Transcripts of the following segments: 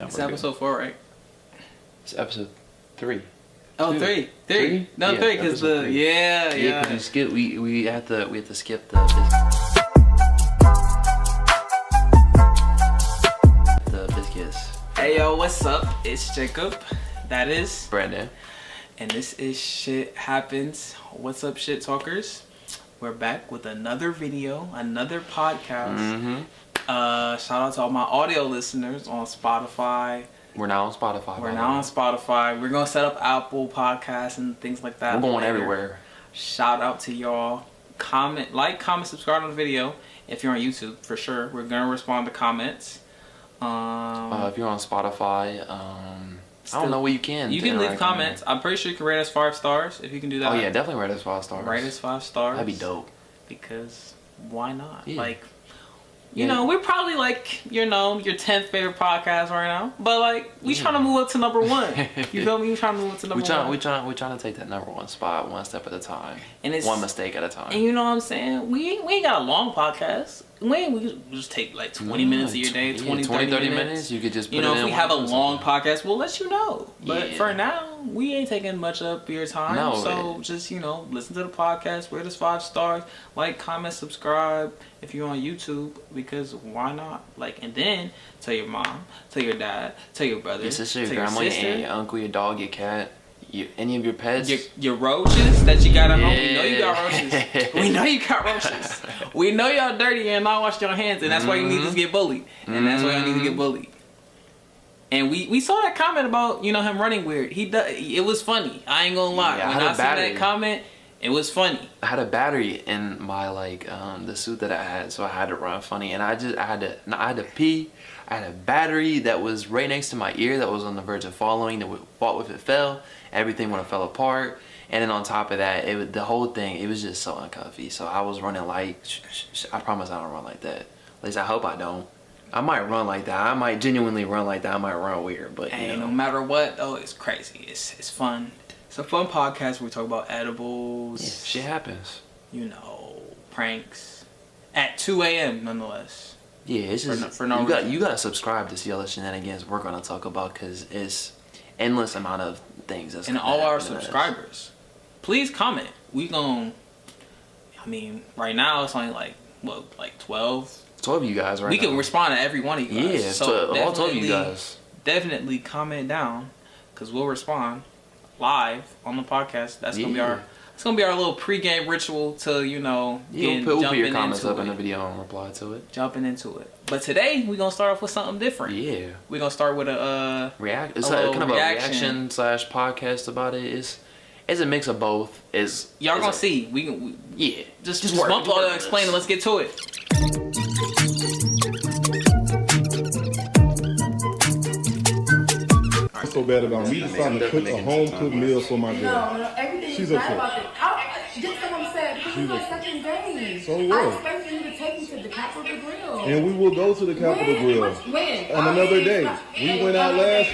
It's episode 4, right? It's episode 3. Oh, Two. 3. No, Yeah, 3, because the 3. yeah. Because we had to skip the biscuits. Hey yo, what's up? It's Jacob. That is Brandon. And this is Shit Happens. What's up, shit talkers? We're back with another video, another podcast. Shout out to all my audio listeners on Spotify. We're now on Spotify. We're gonna set up Apple Podcasts and things like that. We're going later. everywhere. Shout out to y'all. Comment, subscribe on the video. If you're on YouTube, for sure, we're gonna respond to comments. If you're on Spotify, I don't know what you can. You can leave comments. I'm pretty sure you can rate us 5 stars if you can do that. Oh yeah, definitely rate us 5 stars. Rate us 5 stars. That'd be dope. Because why not? Yeah. You know, we're probably your 10th favorite podcast right now. But we trying to move up to number 1. You feel me? We trying to move up to number 1. We trying to take that number 1 spot one step at a time. And it's one mistake at a time. And you know what I'm saying? We ain't got a long podcast. We just take 20 minutes of your day, 30 minutes. You could just put if we have a long podcast, we'll let you know. But for now, we ain't taking much up your time. No, so just, listen to the podcast, rate us 5 stars, comment, subscribe if you're on YouTube, because why not? And then tell your mom, tell your dad, tell your brother, your sister, your tell grandma, your your aunt, your uncle, your dog, your cat, any of your pets. Your roaches that you got at home. We know you got roaches. We know you got roaches. We know y'all dirty and not wash your hands, and that's why you need to get bullied. And that's why y'all need to get bullied. And we saw that comment about him running weird. It was funny. I ain't gonna lie. Yeah, when I saw that comment, it was funny. I had a battery in my the suit that I had, so I had to run funny, and I had to pee. I had a battery that was right next to my ear that was on the verge of falling. That would fall if it fell. Everything would have fell apart. And then on top of that, the whole thing, it was just so uncomfy. So I was running I promise I don't run like that. At least I hope I don't. I might run like that. I might genuinely run like that. I might run weird, but no matter what, it's crazy. It's fun. It's a fun podcast where we talk about edibles. Yeah, shit happens. Pranks. At 2 a.m. nonetheless. Yeah, it's just for no reason. You gotta subscribe to see all the shenanigans we're gonna talk about, because it's endless amount of things. And all our subscribers, please comment. We gon'. Right now it's only 12. 12 of you guys right now. We can respond to every one of you guys. Yeah, so all 12 of you guys. Definitely comment down, because we'll respond live on the podcast. That's gonna be our. It's gonna be our little pregame ritual to we'll put your comments up in the video and reply to it. Jumping into it. But today we're gonna start off with something different. Yeah. We're gonna start with a It's kind of a reaction / podcast about it. It's a mix of both. Y'all gonna see. Just bump all explain and let's get to it. So bad about me deciding to cook a home cooked meal for my girl. No, everything She's is okay. bad about it. Just like I'm saying, because it's my second day. So I what? expect you to take me to the Capitol Grill. And we will go to the Capitol Grill. When? On another day. We went out last.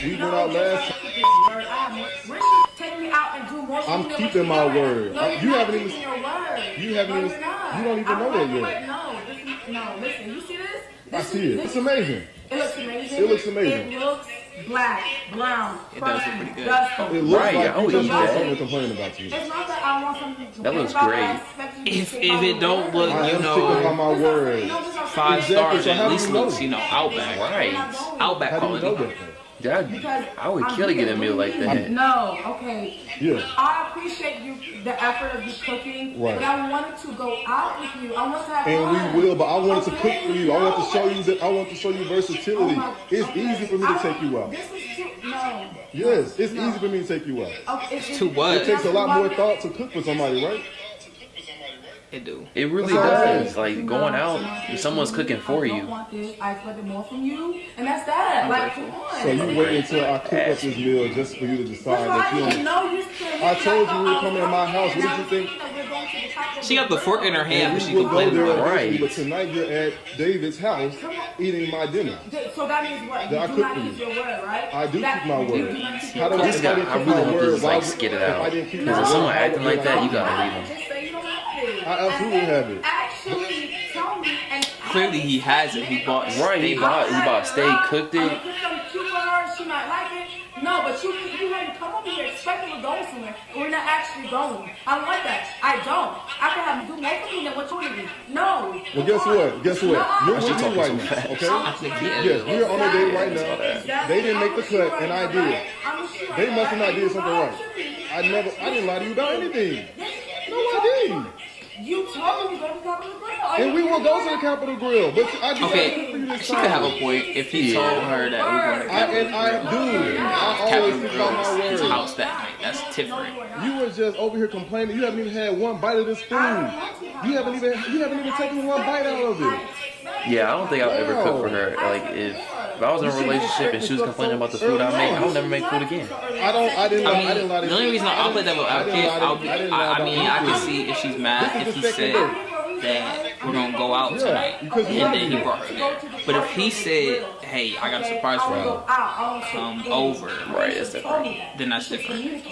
Take me out and do more. I'm keeping my word. No, You haven't even. your word. You haven't even. You don't even know that yet. No, listen. You see this? I see it. It's amazing. It looks amazing. It looks amazing. It looks black, brown, It does look pretty good. dusty. It looks Right, like I would you just eat want that. something to complain about you. It's not that I want something to That looks about, great. I expect you to If take my it don't word. look, I am sticking by my word. 5 Exactly, stars, so at how do least you know? looks, Outback. Right. Outback How do you know quality. that? I would kill to get a meal like that. No, okay. Yeah. I appreciate the effort of you cooking, Right. but I wanted to go out with you. I want to have And fun. we will, but I wanted to cook for you. I want to No. show you that. I want to show you versatility. Oh my It's God. easy for me to take you out. This is too, no. Yes, it's easy for me to take you out. Okay, To what? It takes a lot more thought to cook for somebody, right? It do. It really That's does. Going out, someone's cooking for I you. don't want this. I expected more from you, and that's that. Come on. So you wait until I cook up this meal just for you to decide That's why that you I didn't don't. know you still. I told you we were coming to my house. What did you think? She got the fork in her hand, but she We will go complaining there about it. eventually, Right. but tonight you're at David's house eating my dinner. So that means what? That I You do cook not for keep you. your word, right? I do That keep my you word. do not keep How your do word. This guy, I really hope this is skid it out. Because if someone acting like that, you gotta leave him. Just say you don't have it. I absolutely have it. Actually, tell me. And Clearly he has it. He bought Right, he bought steak, cooked it. Put some cucumbers, she might like it. No, but you had to come over here expecting we're going somewhere, and we're not actually going. I don't like that. I don't. I can have do more for me than what you want to do. No. Well, guess what? Guess what? You're with me right now, okay? Yes, we're on a date right now. They didn't make the cut, and I did. They must have not did something right. I didn't lie to you about anything. No, I didn't. You told me to go to the Capitol Grill. And we will go to the Capitol Grill, but I decided for you this she could time. have a point if he told her that we're going to I always stick by my his word. house that night. That's different. You was just over here complaining. You haven't even had one bite of this food. You haven't even taken one bite out of it. Yeah, I don't think I'll ever cook for her. Like if I was in a relationship and she was complaining about the food I make, I would never make food again. I didn't lie to you. The only reason I'll play devil advocate, I can see if she's mad if he said that we're gonna go out tonight and then he brought her there. But if he said, hey, I got a surprise for you, come over, Right, it's different. then that's different.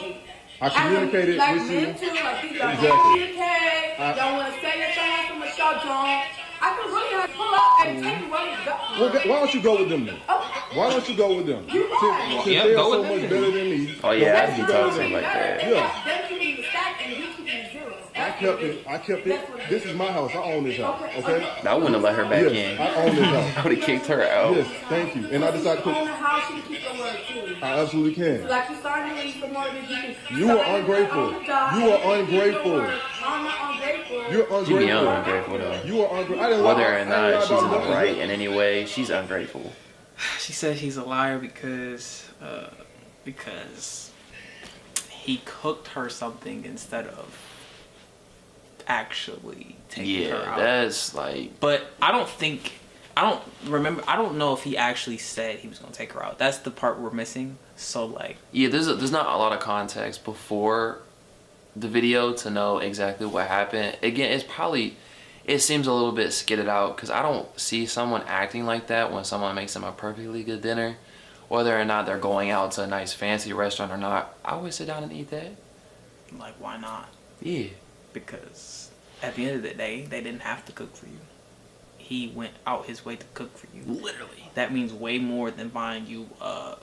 I communicated like with you. men too, like these guys Exactly. communicate. Y'all want to say that y'all have so much y'all don't. I can really have to pull up and take you where you go. Well, why don't you go with them then? Why don't you go with them? Since they are go so with much them. better than me. Oh yeah, why I'd don't be you go with talking them? like that. Yeah. They're keeping the stack and we keeping the zeros. I kept it. This is my house. I own this house. Okay? I wouldn't have let her back Yes, in. I own this house. I would have kicked her out. Yes, thank you. And I decided to Own cook. the house, you can keep your word too. I absolutely can. Like you started me for more than you can. You are ungrateful. You are ungrateful. I'm not ungrateful. You're She be ungrateful. ungrateful though. You are ungrateful. I didn't lie. Whether or I didn't not lie she's in about the nothing. right in any way, she's ungrateful. She said he's a liar because he cooked her something instead of actually taking her Yeah, out. that's like. But I don't know if he actually said he was gonna take her out. That's the part we're missing. So like, Yeah, there's not a lot of context before the video to know exactly what happened. Again, it seems a little bit skidded out because I don't see someone acting like that when someone makes them a perfectly good dinner, whether or not they're going out to a nice fancy restaurant or not. I always sit down and eat that. like why not? Yeah. Because at the end of the day, they didn't have to cook for you. He went out his way to cook for you. Literally. That means way more than buying you a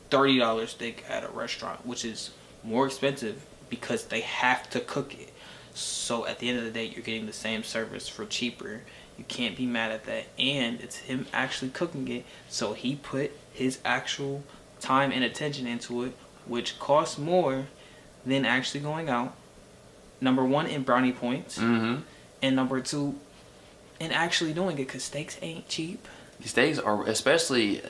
$30 steak at a restaurant, which is more expensive because they have to cook it. So at the end of the day, you're getting the same service for cheaper. You can't be mad at that. And it's him actually cooking it. So he put his actual time and attention into it, which costs more than actually going out. Number one, in brownie points. Mm-hmm. And number two, in actually doing it, because steaks ain't cheap. Steaks are, especially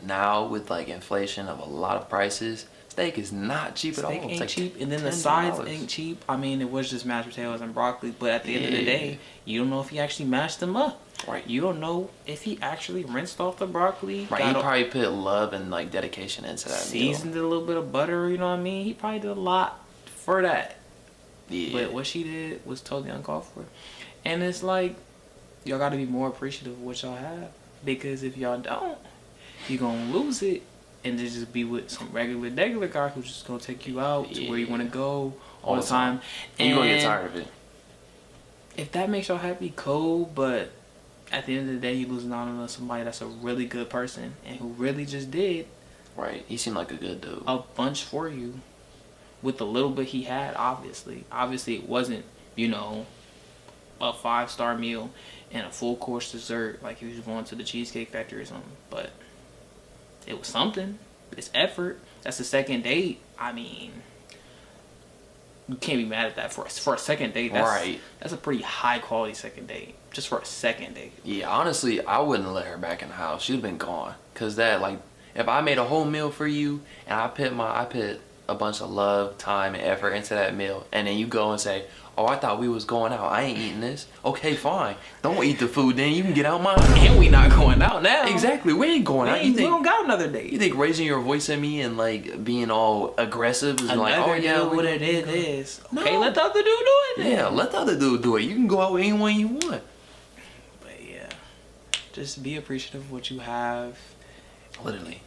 now with like inflation of a lot of prices, steak is not cheap at all. Steak It's ain't like cheap, and then the $10. sides ain't cheap. I mean, it was just mashed potatoes and broccoli, but at the end of the day, you don't know if he actually mashed them up. Right. You don't know if he actually rinsed off the broccoli. Right, he probably put love and like dedication into that seasoned it a little bit of butter, you know what I mean? He probably did a lot for that. meal. Yeah. But what she did was totally uncalled for. And it's like, y'all got to be more appreciative of what y'all have. Because if y'all don't, you're going to lose it. And just be with some regular guy who's just going to take you out to where you want to go all the time. And you're going to get tired of it. If that makes y'all happy, cool. But at the end of the day, you're losing out on somebody that's a really good person. And who really just did. Right. He seemed like a good dude. A bunch for you. With the little bit he had, obviously. Obviously, it wasn't, you know, a 5-star meal and a full course dessert like he was going to the Cheesecake Factory or something. But it was something. It's effort. That's the second date. I mean, you can't be mad at that for a second date. That's a pretty high quality second date. Just for a second date. Yeah, honestly, I wouldn't let her back in the house. She'd have been gone. Cause that, like, if I made a whole meal for you and I put a bunch of love, time, and effort into that meal, and then you go and say, "Oh, I thought we was going out. I ain't eating this." Okay, fine. Don't eat the food. Then you can get out my house. And we not going out now. Exactly. We ain't going out. We don't got another date. You think raising your voice at me and like being all aggressive is like, oh yeah, what it is. Okay, let the other dude do it then. Yeah, let the other dude do it. You can go out with anyone you want. But yeah, just be appreciative of what you have. Literally.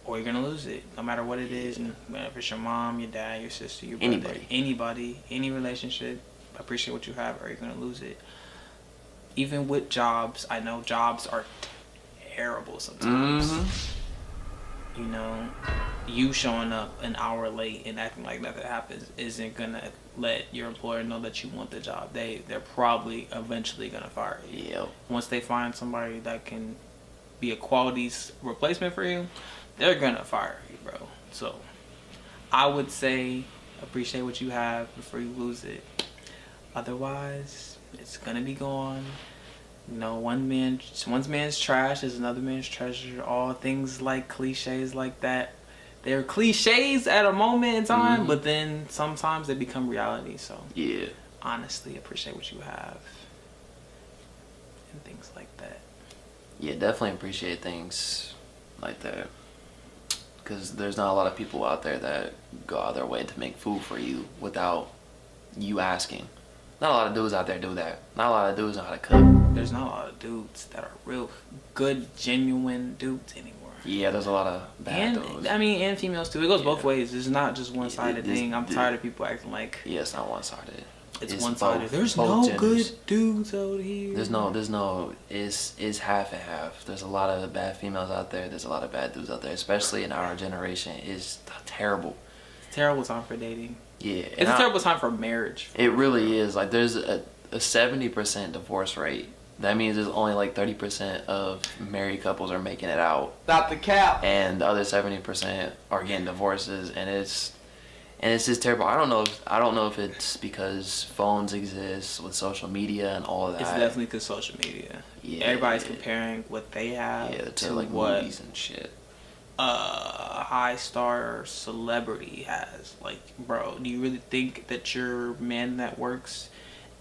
Or you're gonna lose it, no matter what it is. And if it's your mom, your dad, your sister, your brother, anybody, any relationship, appreciate what you have, or you're gonna lose it. Even with jobs, I know jobs are terrible sometimes. you know, you showing up an hour late and acting like nothing happens isn't gonna let your employer know that you want the job. They're probably eventually gonna fire you. Yep. Once they find somebody that can be a quality replacement for you, they're gonna fire you, bro. So I would say appreciate what you have before you lose it. Otherwise, it's gonna be gone. You know, one man's trash is another man's treasure. All things like cliches like that. They're cliches at a moment in time, but then sometimes they become reality. So yeah, honestly, appreciate what you have and things like that. Yeah, definitely appreciate things like that. Because there's not a lot of people out there that go out of their way to make food for you without you asking. Not a lot of dudes out there do that. Not a lot of dudes know how to cook. There's not a lot of dudes that are real good, genuine dudes anymore. Yeah, there's a lot of bad and, dudes. I mean, and females too. It goes both ways. It's not just one-sided thing. I'm tired of people acting like... Yeah, it's not one-sided. It's one-sided. There's no genders. Good dudes out here. There's no, it's half and half. There's a lot of bad females out there. There's a lot of bad dudes out there, especially in our generation. It's terrible. It's a terrible time for dating. Yeah. It's a terrible time for marriage. It really is. Like, there's a 70% divorce rate. That means there's only like 30% of married couples are making it out. Stop the cap. And the other 70% are getting divorces, and it's just terrible. I don't know if it's because phones exist with social media and all of that. It's definitely because social media. Yeah. Everybody's comparing what they have to like what movies and shit. A high star celebrity has. Like, bro, do you really think that your man that works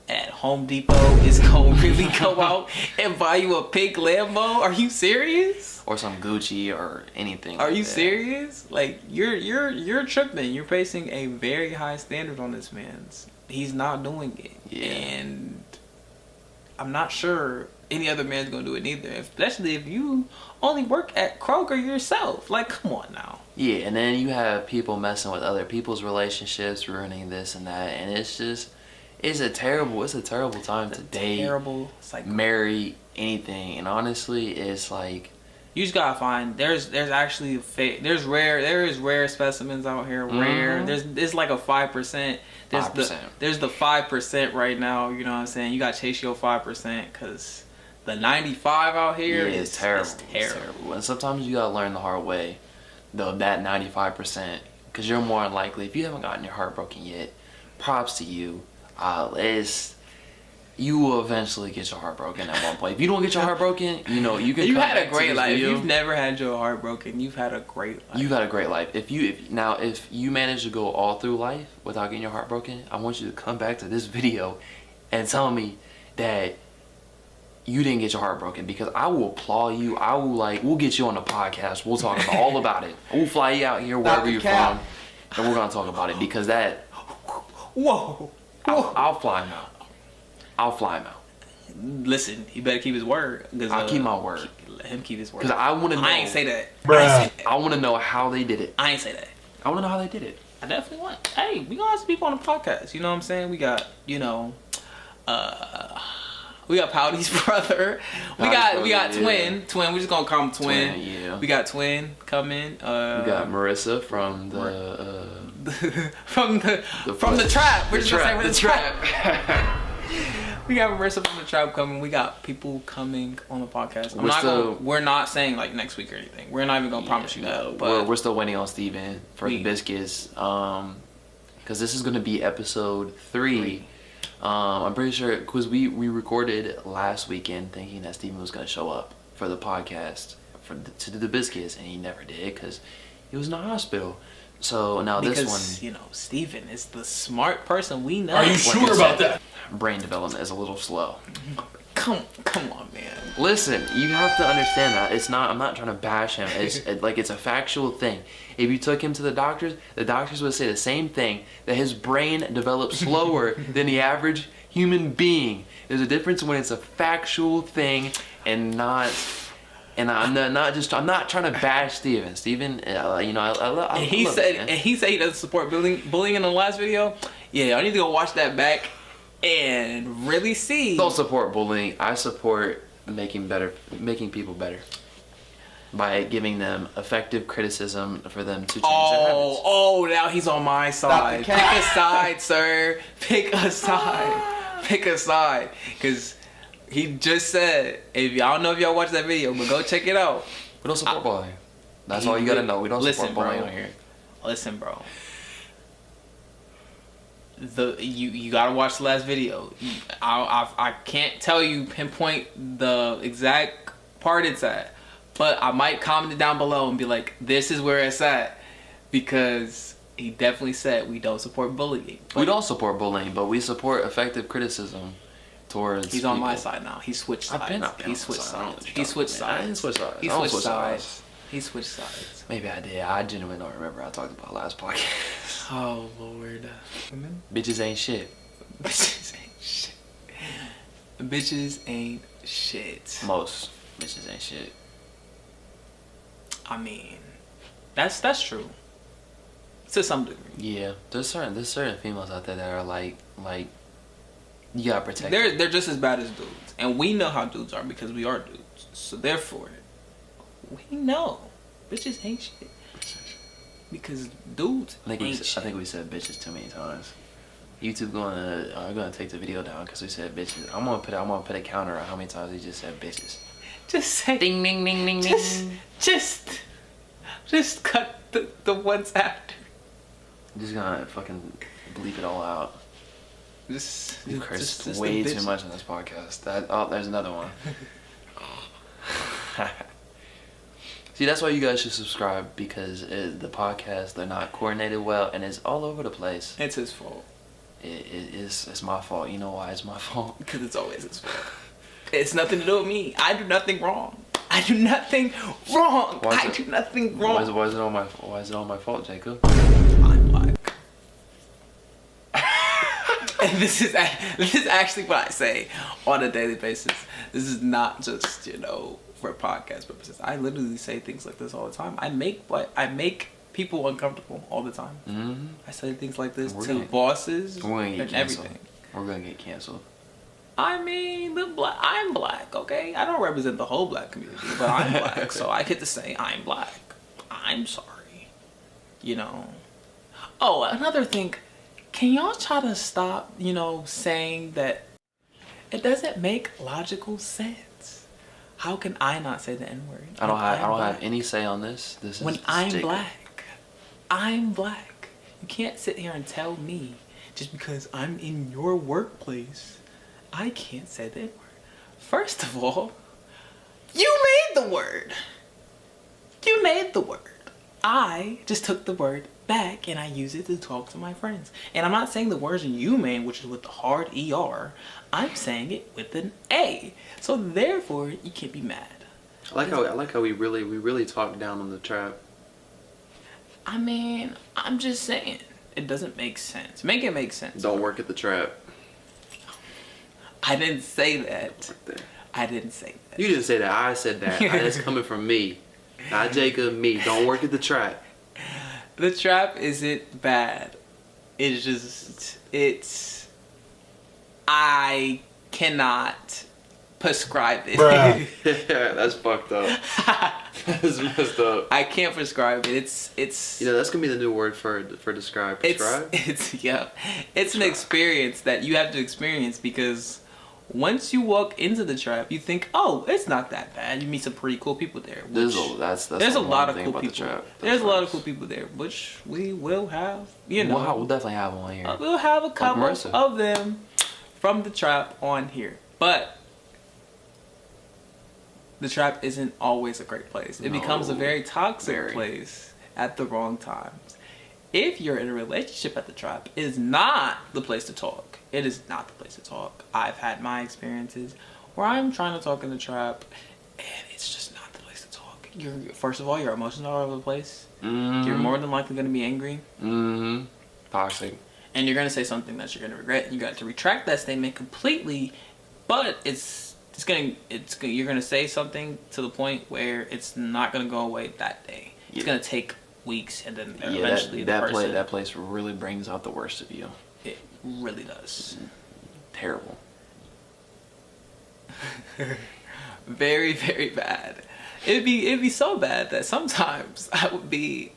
at Home Depot is gonna really go out and buy you a pink Lambo? Are you serious? Or some Gucci or anything. Are you serious? Like, you're tripping. You're placing a very high standard on this man's. He's not doing it. Yeah. And I'm not sure any other man's gonna do it neither. Especially if you only work at Kroger yourself. Like, come on now. Yeah, and then you have people messing with other people's relationships, ruining this and that, and it's a terrible time to date, marry, anything. And honestly, it's like, you just gotta find, there's actually there is rare specimens out here. Rare. There's like a 5%. There's the 5% right now. You know what I'm saying? You gotta chase your 5%, because the 95 out here is terrible. It's terrible. And sometimes you gotta learn the hard way, though, that 95%, because you're more likely, if you haven't gotten your heart broken yet, props to you. You will eventually get your heart broken at one point. If you don't get your heart broken, you know, you can. You had a great life. If you've never had your heart broken, you've had a great life. You've had a great life. If you manage to go all through life without getting your heart broken, I want you to come back to this video and tell me that you didn't get your heart broken, because I will applaud you. We'll get you on the podcast. We'll talk about all about it. We'll fly you out here wherever you're from, and we're gonna talk about it, because that. Whoa. I'll fly him out. Listen, he better keep his word. I'll keep my word. Let him keep his word. Because I want to know. I ain't say that. Bruh. I want to know how they did it. I ain't say that. I want to know how they did it. I definitely want. Hey, we gonna have some people on the podcast. You know what I'm saying? We got, we got Pouty's brother. We got Twin. Twin. We just gonna call him Twin. Yeah. We got Twin coming. We got Marissa from the from the trap. We're just gonna say we're the trap. We got Marissa from the trap coming. We got people coming on the podcast. We're not saying like next week or anything. We're not even gonna promise you that. But we're still waiting on Steven for the biscuits. Because this is gonna be episode 3. I'm pretty sure, because we recorded last weekend thinking that Steven was gonna show up for the podcast to do the biscuits, and he never did because he was in the hospital. So now this one, Steven is the smart person we know. Are you sure about that? Brain development is a little slow. Come on, man. Listen, you have to understand that it's not. I'm not trying to bash him. It's it's a factual thing. If you took him to the doctors would say the same thing, that his brain develops slower than the average human being. There's a difference when it's a factual thing and not. And I'm not trying to bash Steven. Steven, he said he doesn't support bullying in the last video. Yeah, I need to go watch that back and really see. Don't support bullying. I support making people better. by giving them effective criticism for them to change their habits. Oh, now he's on my side. Pick a side, sir. Pick a side. Pick a side. Because he just said, I don't know if y'all watched that video, but go check it out. We don't support bullying. That's all you gotta know. We don't support bullying on here. Listen, bro. You gotta watch the last video. I can't tell you pinpoint the exact part it's at, but I might comment it down below and be like, this is where it's at, because he definitely said we don't support bullying. We don't support bullying, but we support effective criticism towards He's on my side now. He switched sides. He switched sides. He switched sides. I didn't switch sides. He switched sides. He switched sides. Maybe I did. I genuinely don't remember. I talked about last podcast. Oh, Lord. Bitches ain't shit. Bitches ain't shit. Bitches ain't shit. Most bitches ain't shit. I mean, that's true. To some degree. Yeah. There's certain females out there that are like you gotta protect them. They're just as bad as dudes. And we know how dudes are because we are dudes. So therefore, we know bitches ain't shit. Because dudes ain't shit. I think we said bitches too many times. YouTube gonna take the video down because we said bitches. I'm gonna put a counter on how many times we just said bitches. Just say ding ding ding ding ding. Just cut the ones after. I'm just gonna fucking bleep it all out. You curse just way too much on this podcast. There's another one. See, that's why you guys should subscribe, because the podcast, they're not coordinated well and it's all over the place. It's his fault. It's my fault. You know why it's my fault? Because it's always his fault. It's nothing to do with me. I do nothing wrong. I do nothing wrong. Why is it all my fault, Jacob? I'm black. And this is actually what I say on a daily basis. This is not just, for podcast purposes. I literally say things like this all the time. I make people uncomfortable all the time. Mm-hmm. I say things like this to bosses and everything. We're gonna get canceled. I mean, I'm black, okay? I don't represent the whole black community, but I'm black, so I get to say I'm black. I'm sorry. Oh, another thing. Can y'all try to stop, saying that it doesn't make logical sense? How can I not say the N-word? I don't have any say on this. When I'm black. I'm black. You can't sit here and tell me just because I'm in your workplace I can't say the N-word. First of all, you made the word. You made the word. I just took the word back and I use it to talk to my friends. And I'm not saying the version you made, which is with the hard ER. I'm saying it with an A. So therefore, you can't be mad. I like how we really talk down on the trap. I mean, I'm just saying, it doesn't make sense. Make it make sense. Don't work at the trap. I didn't say that. I didn't say that. You didn't say that. I said that. That's coming from me. Not Jacob, me. Don't work at the trap. The trap isn't bad. I cannot prescribe it. Yeah, that's fucked up. That's messed up. I can't prescribe it. It's. That's gonna be the new word for describe. Prescribe? It's an experience that you have to experience, because once you walk into the trap, you think, oh, it's not that bad. You meet some pretty cool people there. There's a lot of cool people. There's a lot of cool people there, which we will have. We'll definitely have one here. We'll have a couple of them from the trap on here, but the trap isn't always a great place. It becomes a very toxic place at the wrong times. If you're in a relationship at the trap, it is not the place to talk. It is not the place to talk. I've had my experiences where I'm trying to talk in the trap, and it's just not the place to talk. First of all, your emotions are all over the place. Mm-hmm. You're more than likely going to be angry. Mm-hmm. Toxic. And you're going to say something that you're going to regret. You got to retract that statement completely, but you're going to say something to the point where it's not going to go away that day. It's going to take weeks, and then eventually that place really brings out the worst of you. It really does. Terrible. Very, very bad. it'd be so bad that sometimes I would be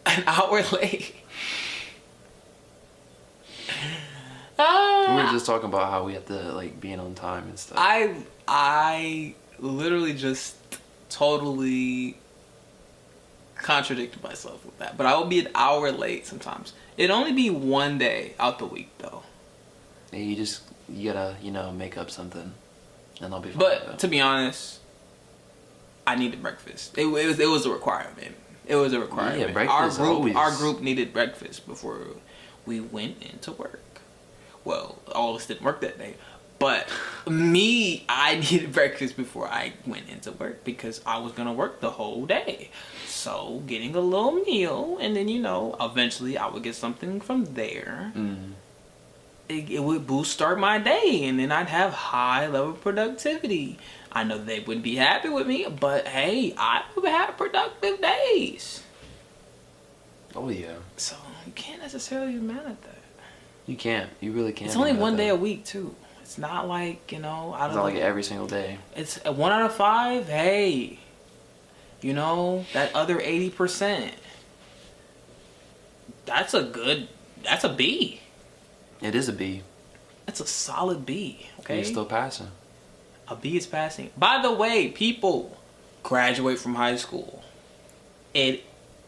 an hour late. We were just talking about how we have to like being on time and stuff. I literally just totally contradicted myself with that. But I will be an hour late sometimes. It'd only be one day out the week though. Yeah, you gotta make up something, and I'll be fine. But to be honest, I needed breakfast. It was a requirement. It was a requirement. Yeah, breakfast Our group needed breakfast before we went into work. Well, all of us didn't work that day. But I needed breakfast before I went into work because I was going to work the whole day. So getting a little meal and then, eventually I would get something from there. It would start my day and then I'd have high level productivity. I know they wouldn't be happy with me, but hey, I would have productive days. Oh, yeah. So you can't necessarily be mad at that. You can't. You really can't. It's only one day a week, too. It's not like, I don't It's not like every single day. It's a 1 out of 5. Hey, that other 80%. That's a B. It is a B. That's a solid B. Okay. You're still passing. A B is passing. By the way, people graduate from high school. It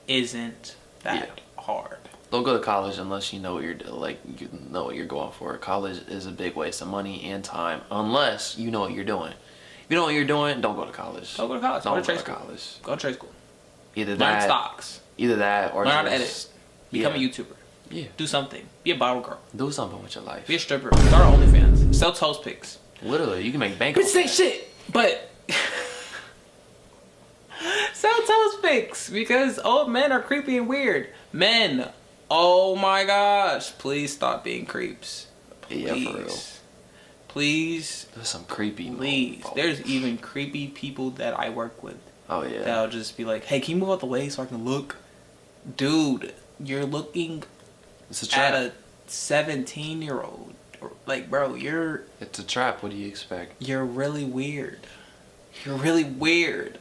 isn't that hard. Don't go to college unless you know what you know what you're going for. College is a big waste of money and time unless you know what you're doing. If you know what you're doing, don't go to college. Don't go to college. Don't go to go trade to school. college. Go to trade school. Either Learn stocks. Either that or learn how to just edit. Become a YouTuber. Yeah. Do something. Be a bottle girl. Do something with your life. Be a stripper. Start OnlyFans. Sell toast pics. Literally, you can make bank. Bitch say shit, but sell toast pics because old men are creepy and weird. Men, oh my gosh, please stop being creeps. Yeah, please. for real. Please. There's some creepy. Please. There's even creepy people that I work with. Oh yeah. That'll just be like, hey, can you move out the way so I can look? Dude, you're looking It's a trap. at a 17-year-old. Like, bro, It's a trap. What do you expect? You're really weird. You're really weird.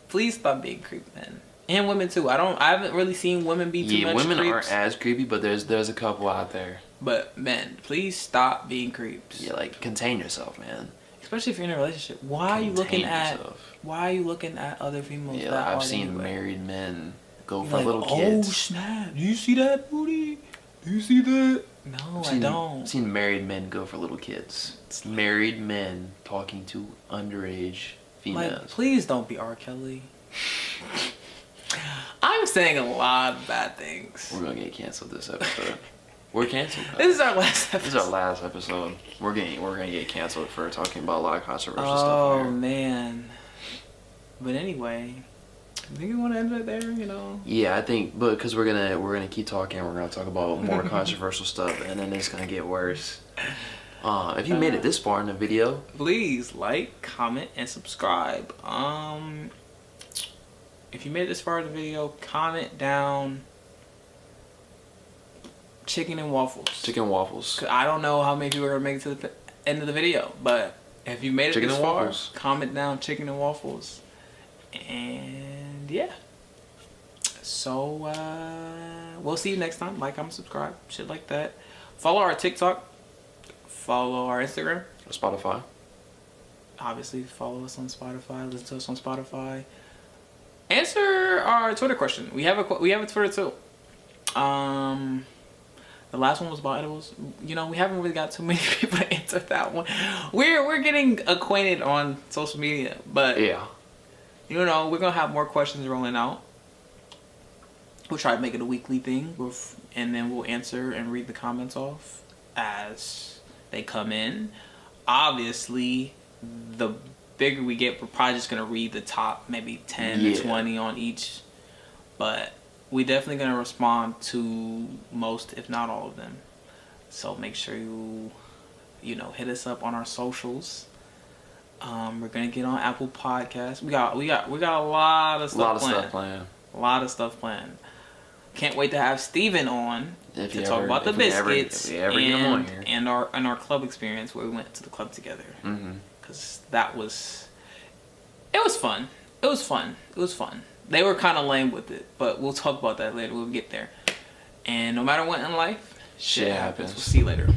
Please stop being creep, men. And women too. I haven't really seen women be too much women creeps. aren't as creepy, but there's a couple out there. But men, please stop being creeps. Yeah, like contain yourself, man. Especially if you're in a relationship. Why are you looking at other females? Yeah, that I've hard seen anyway? married men go You're for like, little kids. Oh snap! Do you see that booty? Do you see that? No, I don't. I've seen married men go for little kids. Married men talking to underage females. Like, please don't be R. Kelly. I'm saying a lot of bad things. We're gonna get canceled this episode. We're canceled. This is our last episode. This is our last episode. We're gonna get canceled for talking about a lot of controversial stuff. Oh man. But anyway, I think you want to end it there. Yeah, I think, but because we're gonna keep talking, we're gonna talk about more controversial stuff, and then it's gonna get worse. If you made it this far in the video, please like, comment, and subscribe. If you made it this far in the video, comment down chicken and waffles. Chicken and waffles. 'Cause I don't know how many people are gonna make it to the end of the video, but if you made it this far, waffles. comment down chicken and waffles. And yeah. So we'll see you next time. Like, comment, subscribe, shit like that. Follow our TikTok. Follow our Instagram. Spotify. Obviously, follow us on Spotify. Listen to us on Spotify. Answer our Twitter question. We have a Twitter too. The last one was about edibles. We haven't really got too many people to answer that one. We're getting acquainted on social media, but Yeah. we're gonna have more questions rolling out. We'll try to make it a weekly thing, and then we'll answer and read the comments off as they come in. Obviously, the bigger we get, we're probably just gonna read the top maybe 10 to 20 on each, but we definitely gonna respond to most, if not all of them. So make sure you hit us up on our socials. We're gonna get on Apple Podcasts. We got a lot of stuff planned. A lot of stuff planned. Can't wait to have Steven on to talk about the biscuits and our club experience where we went to the club together. Because that was It was fun. It was fun. It was fun. They were kind of lame with it, but we'll talk about that later. We'll get there. And no matter what in life, shit happens. We'll see you later.